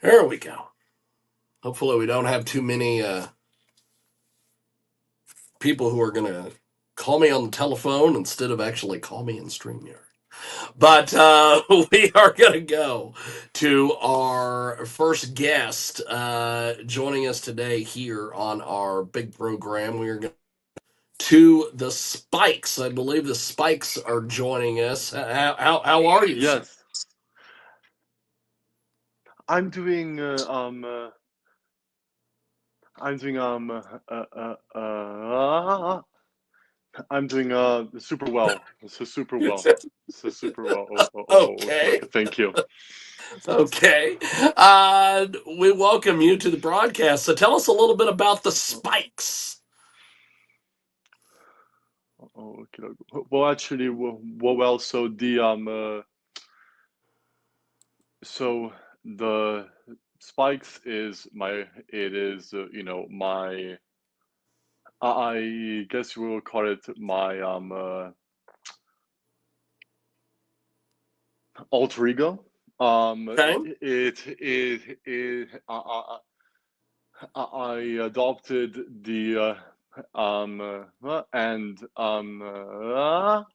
There we go. Hopefully, we don't have too many people who are going to call me on the telephone instead of actually call me in StreamYard. But we are going to go to our first guest joining us today here on our big program. We are going to the Spikes. I believe the Spikes are joining us. How are you, sir? Yes, I'm doing. I'm doing. I'm doing. Super well. So super well. So super well. Okay. Okay. Okay. Thank you. Okay. We welcome you to the broadcast. So tell us a little bit about the Spikes. Okay. Well, actually, well. So so the spikes is my. It is my. I guess we will call it my alter ego. Okay. I adopted the and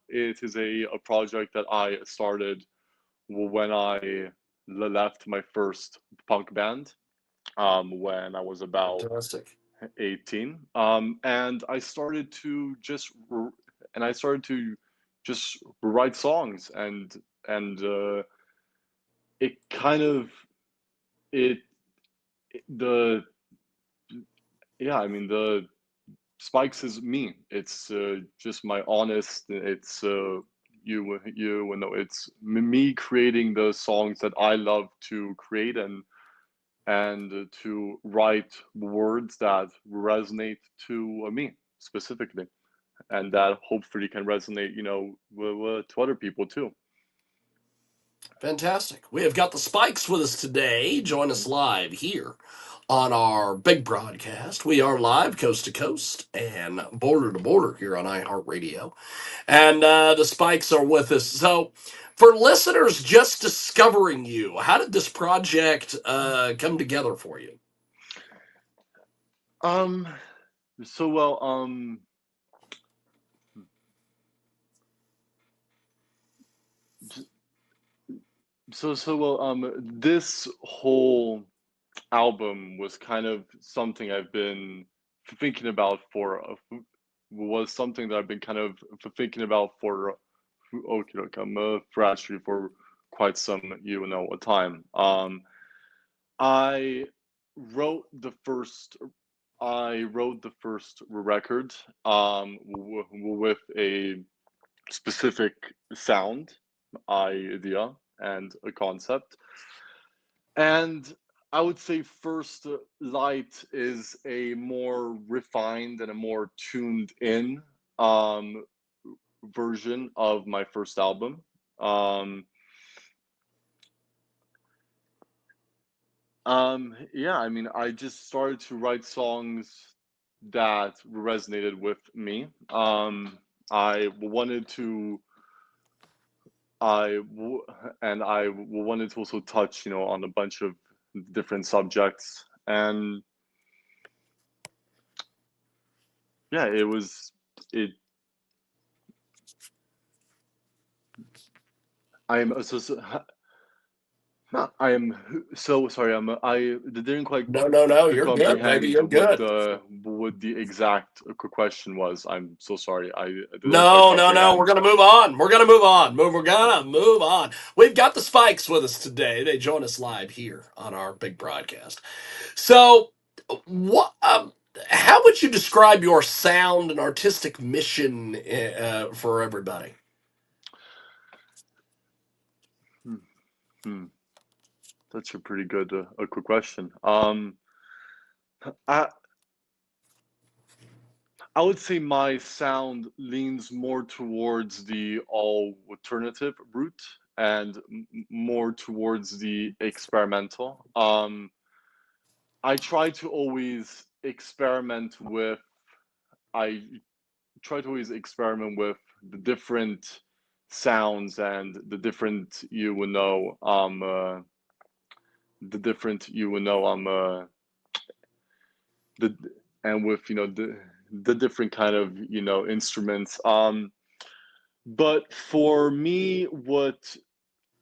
it is a project that I started when I left my first punk band when I was about Fantastic. 18 and I started to just write songs and it kind of it the yeah, I mean the spikes is me. It's just my honest. It's you know. It's me creating the songs that I love to create and to write words that resonate to me specifically, and that hopefully can resonate, to other people too. Fantastic. We have got the Spikes with us today. Join us live here on our big broadcast. We are live coast to coast and border to border here on iHeartRadio. And the Spikes are with us. So, for listeners just discovering you, how did this project come together for you? Um. So well. This whole album was kind of something I've been thinking about was something that I've been kind of thinking about for okay, look, for actually for quite some a time. I wrote the first I wrote the first record with a specific sound idea and a concept. And I would say First Light is a more refined and a more tuned in um, version of my first album. Um, yeah, I mean, I just started to write songs that resonated with me. I wanted to, I w- and I wanted to also touch, on a bunch of different subjects, and yeah, it. I'm I am so sorry. I didn't quite No. You're good, baby. comprehend You're good. what the exact question was. I'm so sorry. I didn't quite No. We're comprehend. gonna move on. We're gonna move on. We're gonna move on. We've got the Spikes with us today. They join us live here on our big broadcast. So, what? How would you describe your sound and artistic mission for everybody? Hmm, hmm. That's a pretty good a quick question. I I would say my sound leans more towards the alternative route and more towards the experimental. I try to always experiment with I try to always experiment with the different sounds and the different the different, the and with the different kind of instruments. But for me, what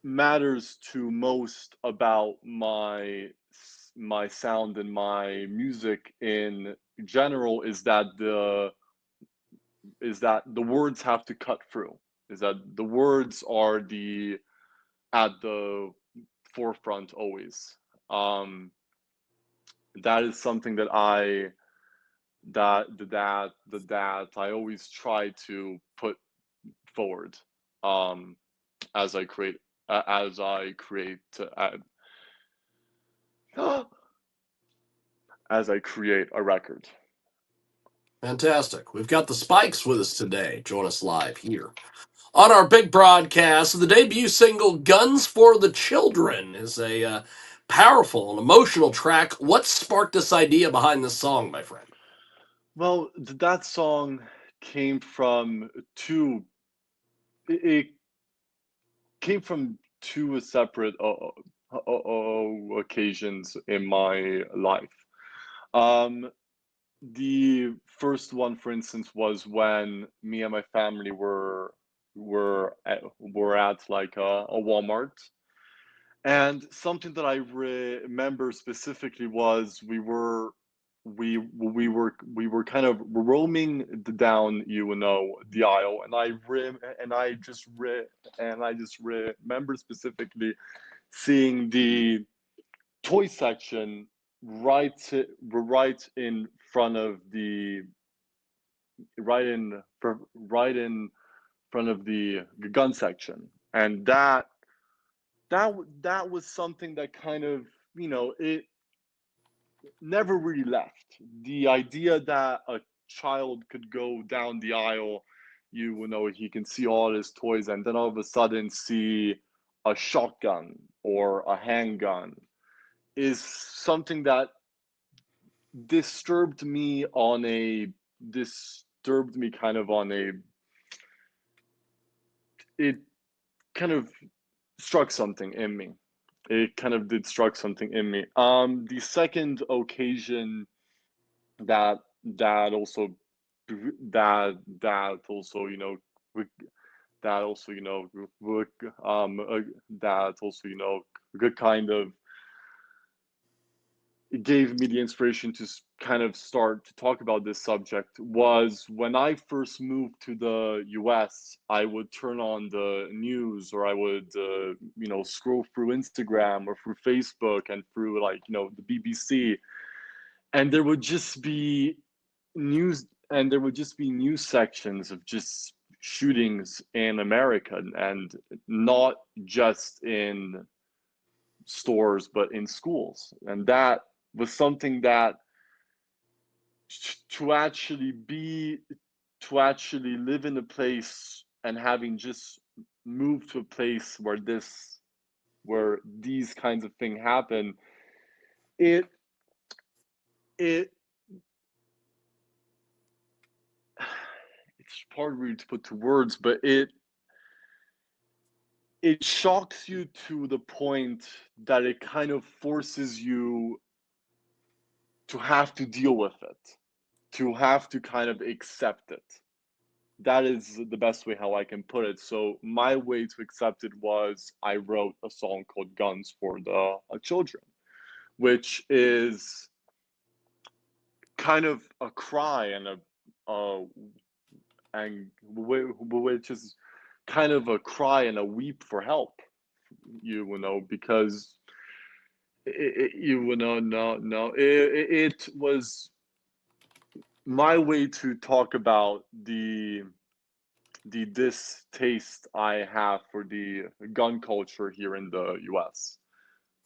matters to most about my sound and my music in general is that the words have to cut through. Is that the words are the at the forefront always. Um, that is something that I always try to put forward, um, as I create as I create as I create a record. Fantastic. We've got the Spikes with us today. Join us live here on our big broadcast. The debut single "Guns for the Children" is a powerful and emotional track. What sparked this idea behind this song, my friend? Well, that song came from two. It came from two separate occasions in my life. Um, the first one, for instance, was when me and my family were at like a Walmart, and something that I remember specifically was we were kind of roaming down the aisle, and I just remember specifically seeing the toy section right in front of the right in front of the gun section, and that was something that kind of it never really left. The idea that a child could go down the aisle, he can see all his toys, and then all of a sudden see a shotgun or a handgun is something that disturbed me on a disturbed me kind of on a it kind of struck something in me. It kind of did struck something in me. The second occasion that that also that also that also that also good kind of it gave me the inspiration to kind of start to talk about this subject was when I first moved to the US. I would turn on the news, or I would, scroll through Instagram or through Facebook and through like, the BBC. And there would just be news sections of just shootings in America, and not just in stores, but in schools. And that was something that to actually be to actually live in a place and having just moved to a place where these kinds of things happen, it it it's hard really to put to words, but it shocks you to the point that it kind of forces you to have to deal with it, to have to kind of accept it. That is the best way how I can put it. So my way to accept it was I wrote a song called "Guns for the Children," which is kind of a cry uh, which is kind of a cry and a weep for help. Because you know, no, it was my way to talk about the distaste I have for the gun culture here in the US.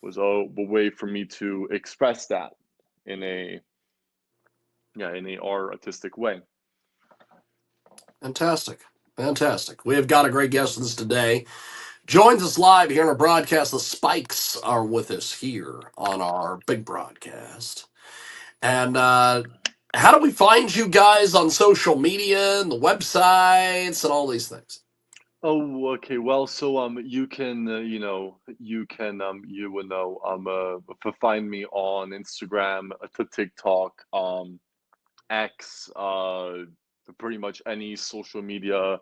Was a way for me to express that in a artistic way. Fantastic. Fantastic. We have got a great guest with us today. Joins us live here on our broadcast. The Spikes are with us here on our big broadcast. And how do we find you guys on social media and the websites and all these things? Oh, okay. Well, so you can you will know find me on Instagram, to TikTok, X, pretty much any social media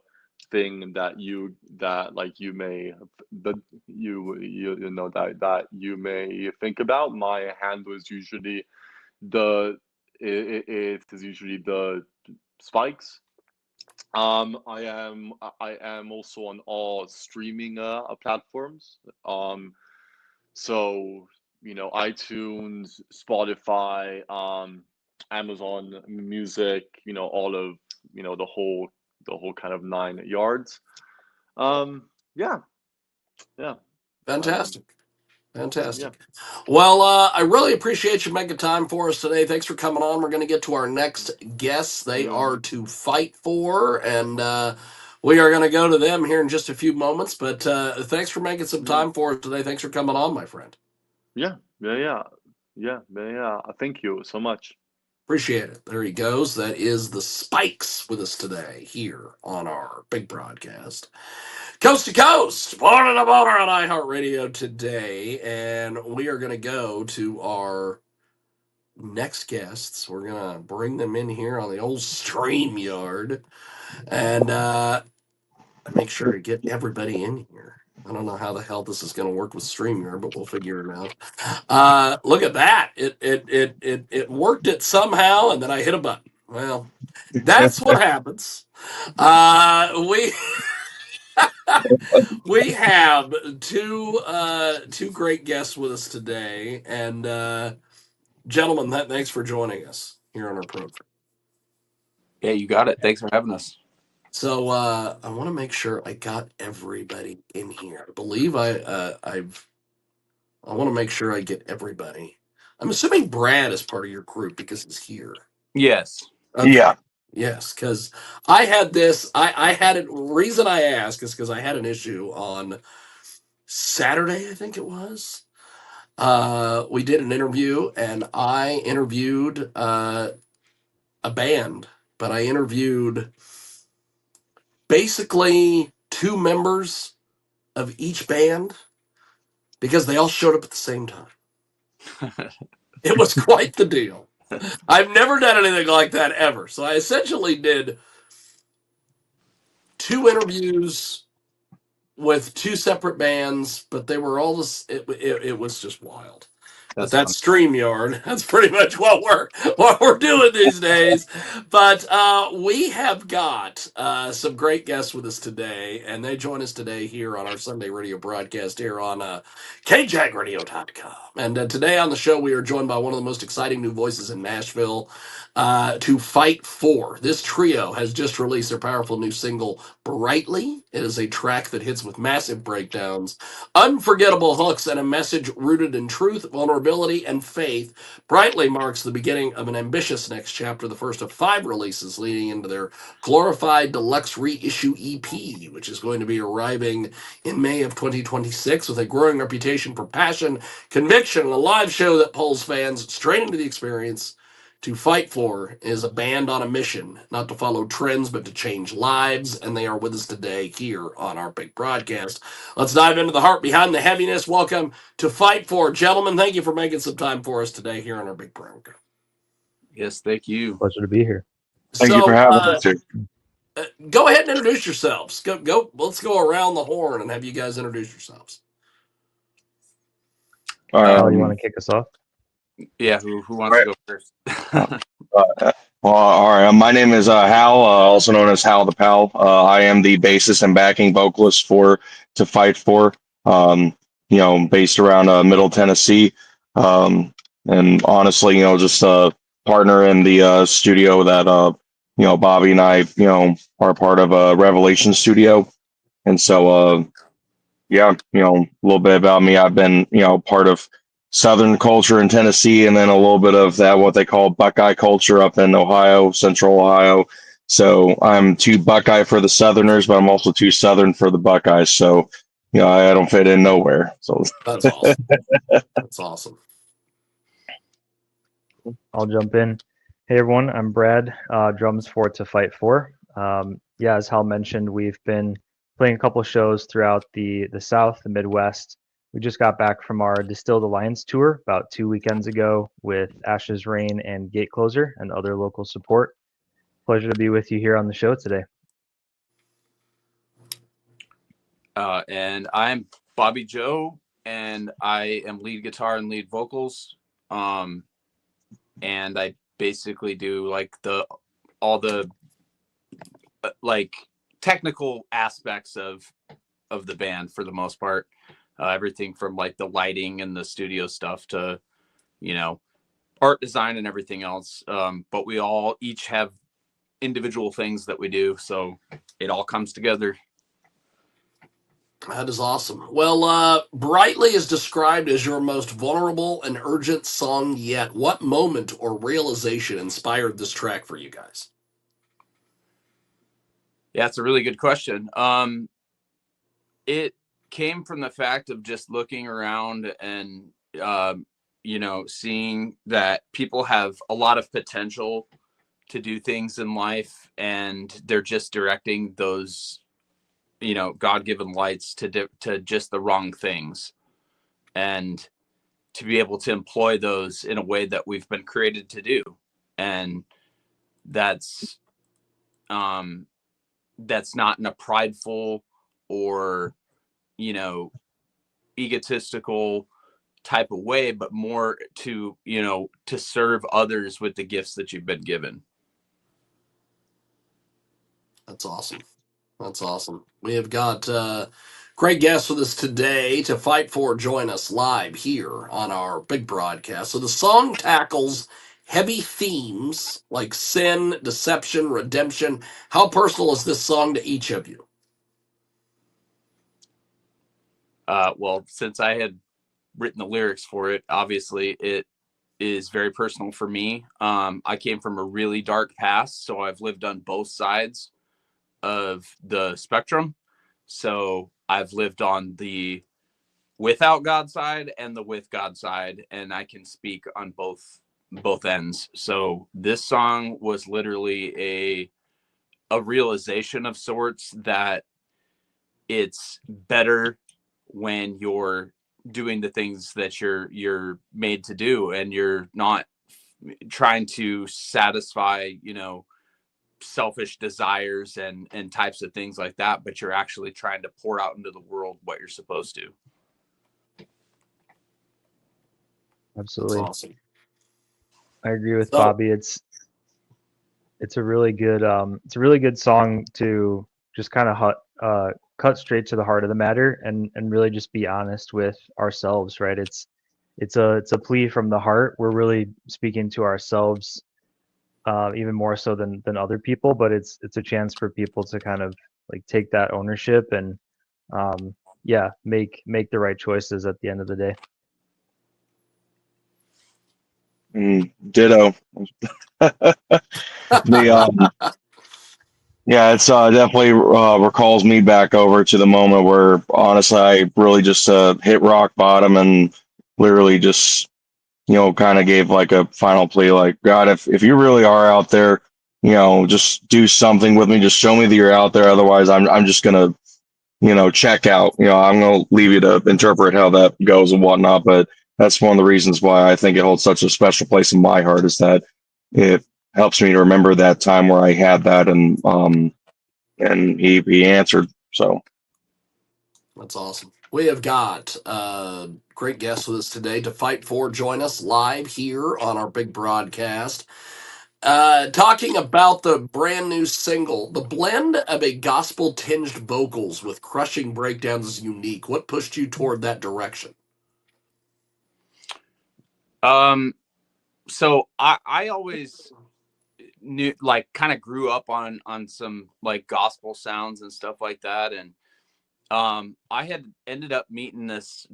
thing that like you may that you know that you may think about. My handle is usually the it is usually the spikes. I am also on all streaming platforms. So iTunes, Spotify, Amazon Music, all of the whole kind of 9 yards. Yeah, yeah, um, Fantastic. yeah. Fantastic. Well, I really appreciate you making time for us today. Thanks for coming on. We're going to get to our next guests. They Yeah, are to fight for, and we are going to go to them here in just a few moments. But thanks for making some yeah, time for us today. Thanks for coming on, my friend. yeah, yeah, yeah, yeah, yeah, yeah. Thank you so much. Appreciate it. There he goes. That is the Spikes with us today here on our big broadcast. Coast to coast, born in a boner on iHeartRadio today. And we are going to go to our next guests. We're going to bring them in here on the old StreamYard and make sure to get everybody in here. I don't know how the hell this is going to work with StreamYard, but we'll figure it out. Look at that. It worked it somehow, and then I hit a button. Well, that's what happens. We we have two great guests with us today, and gentlemen, thanks for joining us here on our program. Yeah, you got it. Thanks for having us. So I want to make sure I got everybody in here. I believe I want to make sure I get everybody. I'm assuming Brad is part of your group because he's here. Yes. Okay. Yeah. Yes, because I had this. I had it. Reason I ask is because I had an issue on Saturday, I think it was. We did an interview, and I interviewed a band, but I interviewed basically two members of each band because they all showed up at the same time. It was quite the deal. I've never done anything like that ever. So I essentially did two interviews with two separate bands, but they were all this. It was just wild. But That's fun. that's StreamYard. That's pretty much what we're doing these days. But we have got some great guests with us today, and they join us today here on our Sunday radio broadcast here on kjagradio.com. And today on the show, we are joined by one of the most exciting new voices in Nashville, to fight for. This trio has just released their powerful new single, Brightly. It is a track that hits with massive breakdowns, unforgettable hooks, and a message rooted in truth, vulnerability, and faith. Brightly marks the beginning of an ambitious next chapter, the first of 5 releases leading into their Glorify Deluxe Reissue EP, which is going to be arriving in May of 2026 with a growing reputation for passion, conviction, and a live show that pulls fans straight into the experience. To Fight For is a band on a mission, not to follow trends, but to change lives, and they are with us today here on our big broadcast. Let's dive into the heart behind the heaviness. Welcome to Fight For. Gentlemen, thank you for making some time for us today here on our big program. Yes, thank you. Pleasure to be here. Thank you for having us here. Go ahead and introduce yourselves. Go. Let's go around the horn and have you guys introduce yourselves. You want to kick us off? Yeah, who wants to go first? Well, all right. My name is Hal, also known as Hal the Pal. I am the bassist and backing vocalist for To Fight For, based around Middle Tennessee. And honestly, just a partner in the studio that, Bobby and I, are part of Revelation Studio. And so, yeah, a little bit about me. I've been, part of Southern culture in Tennessee, and then a little bit of that, what they call Buckeye culture up in Ohio, Central Ohio. So I'm too Buckeye for the Southerners, but I'm also too Southern for the Buckeyes. So, I don't fit in nowhere. So that's awesome. That's awesome. I'll jump in. Hey everyone, I'm Brad, drums for To Fight For. As Hal mentioned, we've been playing a couple shows throughout the South, the Midwest. We just got back from our Distilled Alliance tour about 2 weekends ago with Ashes Rain and Gate Closer and other local support. Pleasure to be with you here on the show today. And I'm Bobby Joe, and I am lead guitar and lead vocals. And I basically do like all the like technical aspects of the band for the most part. Everything from like the lighting and the studio stuff to, art design and everything else. But we all each have individual things that we do, so it all comes together. That is awesome. Well, Brightly is described as your most vulnerable and urgent song yet. What moment or realization inspired this track for you guys? Yeah, it's a really good question. It came from the fact of just looking around and, seeing that people have a lot of potential to do things in life, and they're just directing those, God-given lights to just the wrong things. And to be able to employ those in a way that we've been created to do. And that's not in a prideful or, egotistical type of way, but more to serve others with the gifts that you've been given. That's awesome. That's awesome. We have got great guests with us today to fight for. Join us live here on our big broadcast. So the song tackles heavy themes like sin, deception, redemption. How personal is this song to each of you? Well, since I had written the lyrics for it, obviously it is very personal for me. I came from a really dark past, so I've lived on both sides of the spectrum. So I've lived on the without God side and the with God side, and I can speak on both ends. So this song was literally a realization of sorts that it's better when you're doing the things that you're made to do, and you're not trying to satisfy, selfish desires and types of things like that, but you're actually trying to pour out into the world what you're supposed to. Absolutely. That's awesome. I agree with Bobby. It's a really good song to just kind of cut straight to the heart of the matter and really just be honest with ourselves, right? It's a plea from the heart. We're really speaking to ourselves, even more so than other people, but it's a chance for people to kind of like take that ownership and make the right choices at the end of the day. Ditto. Yeah, it's definitely recalls me back over to the moment where honestly I really just hit rock bottom and literally just kind of gave like a final plea, like, God, if you really are out there, just do something with me, just show me that you're out there, otherwise I'm just gonna check out. I'm gonna leave you to interpret how that goes and whatnot. But that's one of the reasons why I think it holds such a special place in my heart, is that it helps me to remember that time where I had that, and he answered. So that's awesome. We have got great guests with us today to fight for. Join us live here on our big broadcast. Talking about the brand new single, the blend of a gospel-tinged vocals with crushing breakdowns is unique. What pushed you toward that direction? So I always knew, like, kind of grew up on some like gospel sounds and stuff like that, and I had ended up meeting this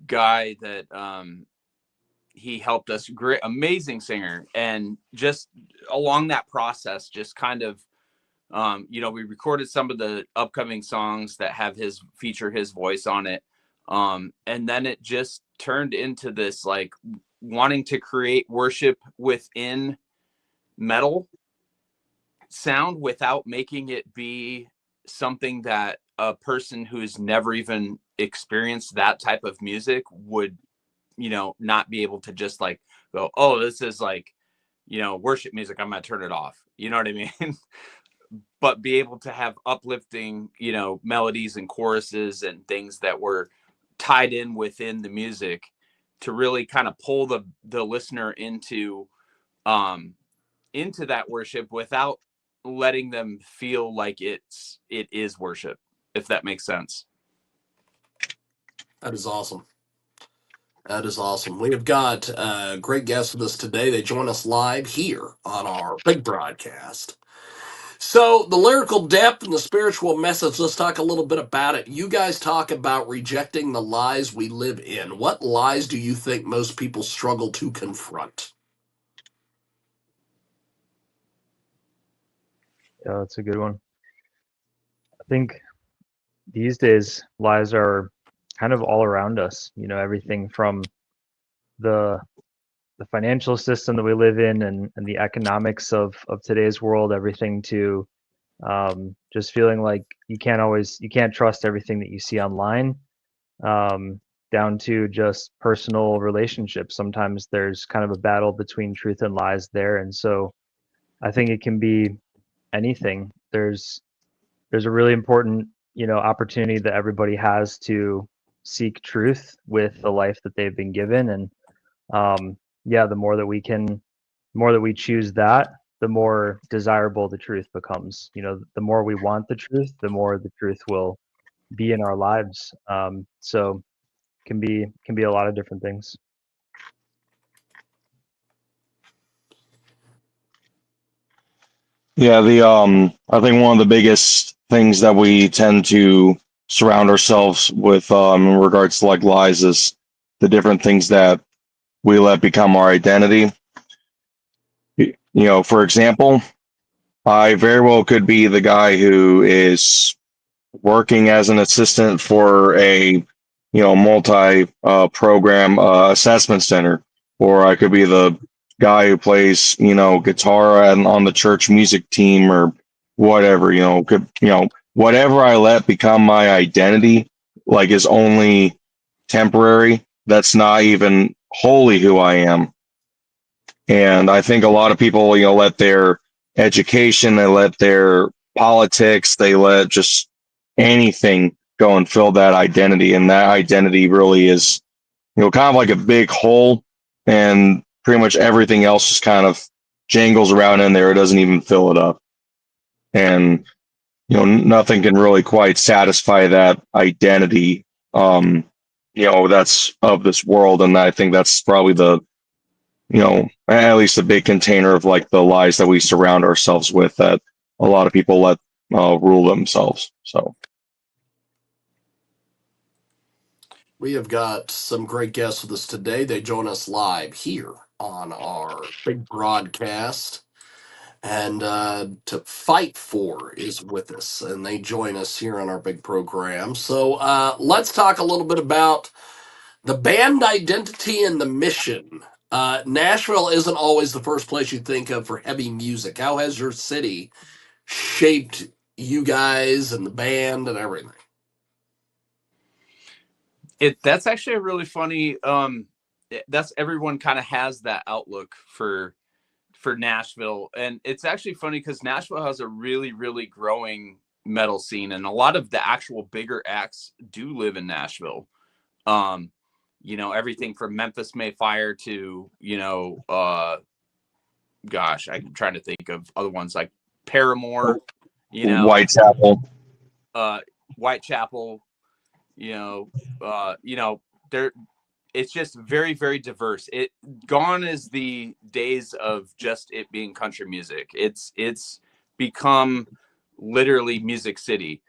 guy that he helped us, great, amazing singer, and just along that process, just kind of we recorded some of the upcoming songs that have feature his voice on it, and then it just turned into this like wanting to create worship within metal sound without making it be something that a person who's never even experienced that type of music would, not be able to just like go, oh, this is like, worship music, I'm gonna turn it off. You know what I mean? But be able to have uplifting, melodies and choruses and things that were tied in within the music to really kind of pull the listener into that worship without letting them feel like it is worship, if that makes sense. That is awesome. That is awesome. We have got great guests with us today. They join us live here on our big broadcast. So, the lyrical depth and the spiritual message, let's talk a little bit about it. You guys talk about rejecting the lies we live in. What lies do you think most people struggle to confront? Yeah, that's a good one. I think these days lies are kind of all around us. Everything from the financial system that we live in and the economics of today's world, everything to just feeling like you can't trust everything that you see online, down to just personal relationships. Sometimes there's kind of a battle between truth and lies there, and so I think it can be anything. There's a really important opportunity that everybody has to seek truth with the life that they've been given, and yeah, the more that we choose that, the more desirable the truth becomes. The more we want the truth, the more the truth will be in our lives. So can be a lot of different things. Yeah, I think one of the biggest things that we tend to surround ourselves with in regards to like lies is the different things that we let become our identity. For example, I very well could be the guy who is working as an assistant for a multi program assessment center, or I could be the guy who plays guitar on the church music team or whatever. Whatever I let become my identity, like, is only temporary. That's not even wholly who I am. And I think a lot of people, let their education, they let their politics, they let just anything go and fill that identity. And that identity really is, kind of like a big hole, and pretty much everything else just kind of jangles around in there. It doesn't even fill it up. And, nothing can really quite satisfy that identity, that's of this world. And I think that's probably at least a big container of like the lies that we surround ourselves with, that a lot of people let rule themselves. So We have got some great guests with us today. They join us live here on our big broadcast. And To Fight For is with us, and they join us here on our big program. So let's talk a little bit about the band identity and the mission. Nashville isn't always the first place you think of for heavy music. How has your city shaped you guys and the band and everything? That's actually a really funny. That's everyone kind of has that outlook for Nashville, and it's actually funny because Nashville has a really, really growing metal scene, and a lot of the actual bigger acts do live in Nashville. Everything from Memphis Mayfire to gosh, I'm trying to think of other ones like Paramore, Whitechapel. Whitechapel, there, it's just very, very diverse. Gone is the days of just it being country music. It's become literally Music City,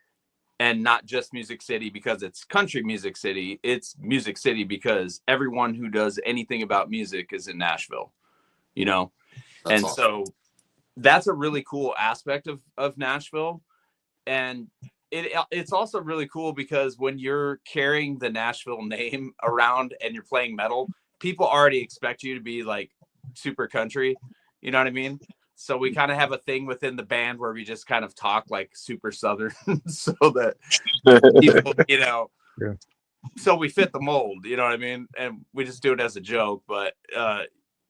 and not just Music City because it's country Music City. It's Music City because everyone who does anything about music is in Nashville, That's and awesome. so that's a really cool aspect of Nashville. And it's also really cool because when you're carrying the Nashville name around and you're playing metal, people already expect you to be like super country. You know what I mean? So we kind of have a thing within the band where we just kind of talk like super Southern so that people, Yeah. so we fit the mold, you know what I mean? And we just do it as a joke, but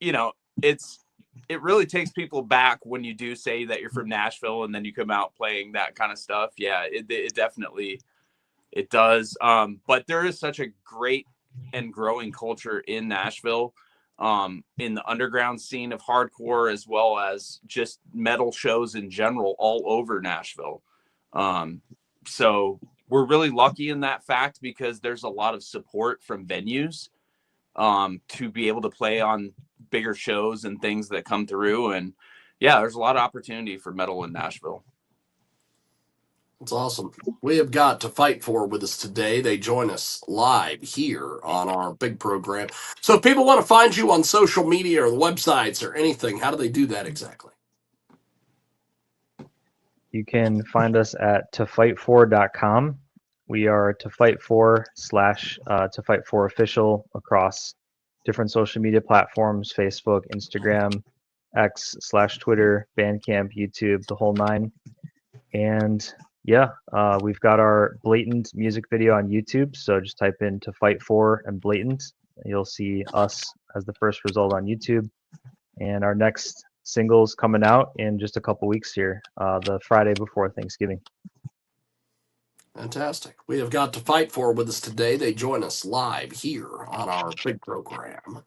it really takes people back when you do say that you're from Nashville and then you come out playing that kind of stuff. Yeah, it definitely, it does. But there is such a great and growing culture in Nashville, in the underground scene of hardcore, as well as just metal shows in general all over Nashville. So we're really lucky in that fact because there's a lot of support from venues to be able to play on bigger shows and things that come through. And yeah, there's a lot of opportunity for metal in Nashville. It's awesome. We have got To Fight For with us today. They join us live here on our big program. So if people want to find you on social media or the websites or anything, how do they do that exactly? You can find us at tofightfor.com. We are To Fight For / To Fight For official across different social media platforms: Facebook, Instagram, X / Twitter, Bandcamp, YouTube, the whole nine. And yeah, we've got our Blatant music video on YouTube. So just type in To Fight For and Blatant. You'll see us as the first result on YouTube. And our next single's coming out in just a couple weeks here, the Friday before Thanksgiving. Fantastic. We have got To Fight For with us today. They join us live here on our big program.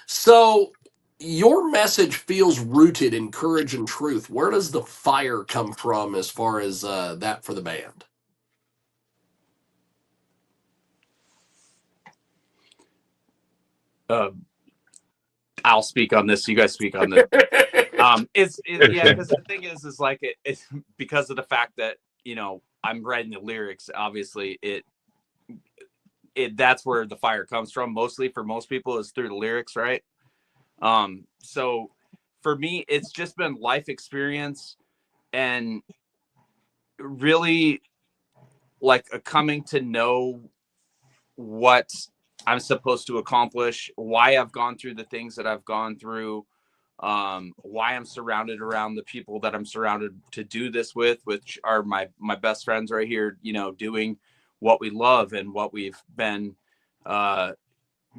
So your message feels rooted in courage and truth. Where does the fire come from as far as that for the band? I'll speak on this. You guys speak on this. Yeah, because the thing is like it's because of the fact that I'm writing the lyrics. Obviously, that's where the fire comes from. Mostly for most people, is through the lyrics, right? So for me, it's just been life experience and really like a coming to know what I'm supposed to accomplish, why I've gone through the things that I've gone through, why I'm surrounded around the people that I'm surrounded to do this with, which are my best friends right here, doing what we love and what we've been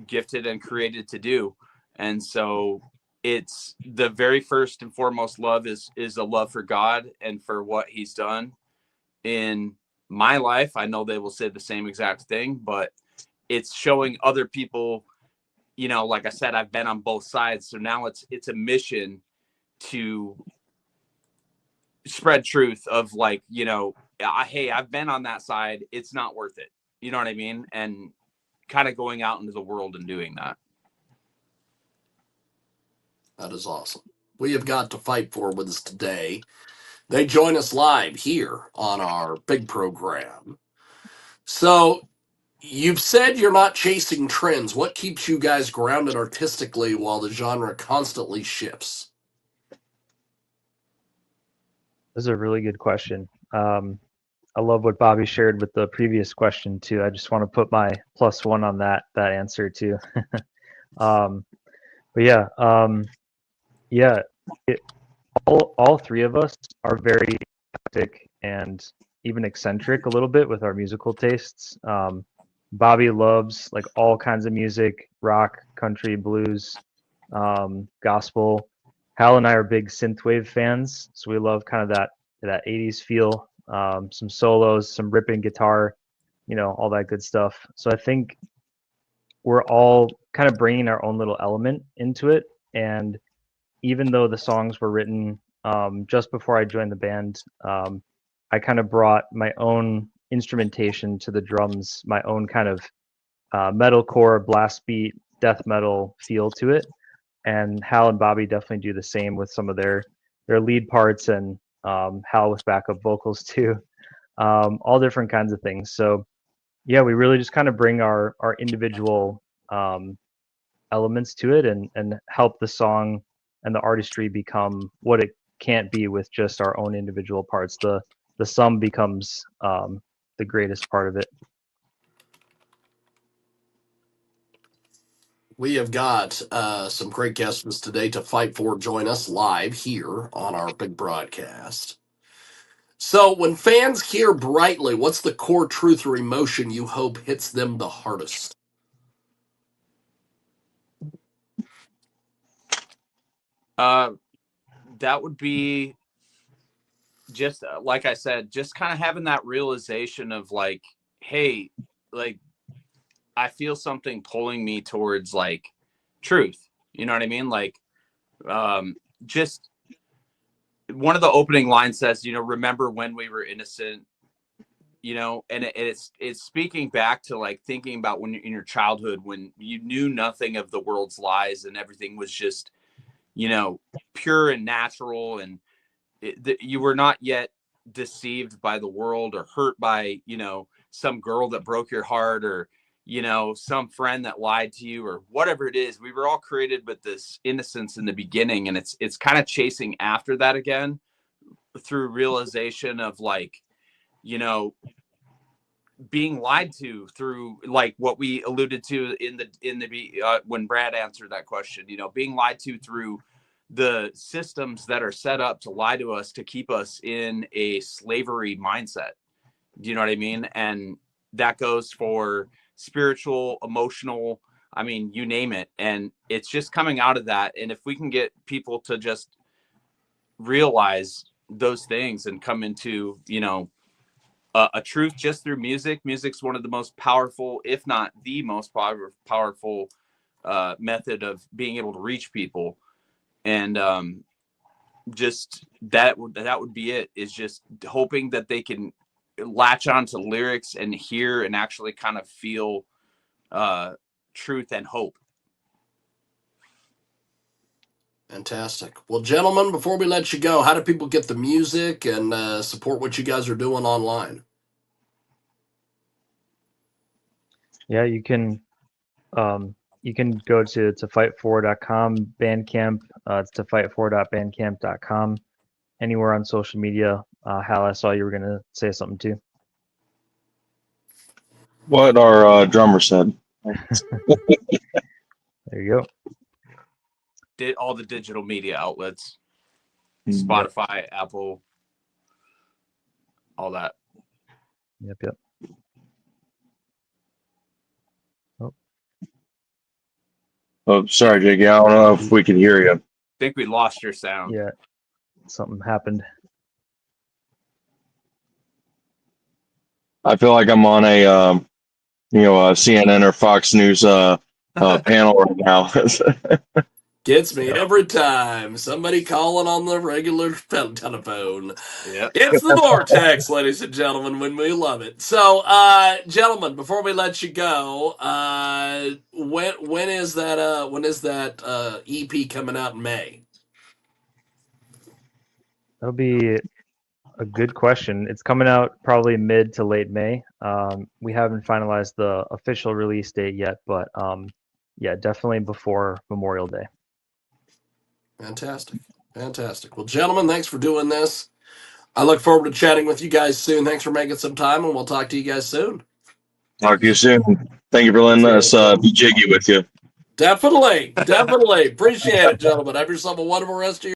gifted and created to do. And so it's the very first and foremost love is a love for God and for what he's done in my life. I know they will say the same exact thing, but it's showing other people, like I said, I've been on both sides. So now it's a mission to spread truth of like, hey, I've been on that side. It's not worth it. You know what I mean? And kind of going out into the world and doing that. That is awesome. We have got To Fight For with us today. They join us live here on our big program. So you've said you're not chasing trends. What keeps you guys grounded artistically while the genre constantly shifts? This is a really good question. I love what Bobby shared with the previous question too. I just want to put my +1 on that answer too. But yeah, all three of us are very eclectic and even eccentric a little bit with our musical tastes. Bobby loves like all kinds of music: rock, country, blues, gospel. Hal and I are big synthwave fans, so we love kind of that 80s feel, some solos, some ripping guitar, all that good stuff. So I think we're all kind of bringing our own little element into it. And even though the songs were written just before I joined the band, I kind of brought my own instrumentation to the drums, my own kind of metalcore, blast beat, death metal feel to it. And Hal and Bobby definitely do the same with some of their lead parts, and Hal with backup vocals too, all different kinds of things. So yeah, we really just kind of bring our individual elements to it and help the song and the artistry become what it can't be with just our own individual parts. The sum becomes the greatest part of it. We have got some great guests today to fight for join us live here on our big broadcast. So, when fans hear brightly, what's the core truth or emotion you hope hits them the hardest? That would be just like I said, just kind of having that realization of like, hey, like I feel something pulling me towards like truth. You know what I mean? Like, just one of the opening lines says, remember when we were innocent, and it's speaking back to like thinking about when you're in your childhood, when you knew nothing of the world's lies and everything was just, pure and natural, and you were not yet deceived by the world or hurt by, some girl that broke your heart, or, some friend that lied to you, or whatever it is. We were all created with this innocence in the beginning, and it's kind of chasing after that again through realization of like, being lied to through like what we alluded to in the when Brad answered that question, being lied to through the systems that are set up to lie to us, to keep us in a slavery mindset. Do you know what I mean? And that goes for spiritual, emotional, I mean, you name it. And it's just coming out of that. And if we can get people to just realize those things and come into, a truth just through music. Music's one of the most powerful, if not the most powerful method of being able to reach people. And just that would be it, is just hoping that they can latch on to lyrics and hear and actually kind of feel truth and hope. Fantastic. Well, gentlemen, before we let you go, how do people get the music and support what you guys are doing online? Yeah, you can go to fightfor.com Bandcamp. It's tofightfor.bandcamp.com. Anywhere on social media. Hal, I saw you were gonna say something too. What our drummer said. There you go. Did all the digital media outlets, Spotify, Apple, all that. Yep. Oh, sorry, Jake. I don't know if we can hear you. I think we lost your sound. Yeah, something happened. I feel like I'm on a CNN or Fox News panel right now. Gets me every time. Somebody calling on the regular telephone. Yeah. It's the Vortex, ladies and gentlemen, when we love it. So, gentlemen, before we let you go, when is that EP coming out in May? That'll be a good question. It's coming out probably mid to late May. We haven't finalized the official release date yet, but yeah, definitely before Memorial Day. Fantastic. Well, gentlemen, thanks for doing this. I look forward to chatting with you guys soon. Thanks for making some time, and we'll talk to you guys soon. Talk to you soon. Thank you for letting us be jiggy with you. Definitely. Appreciate it, gentlemen. Have yourself a wonderful rest of your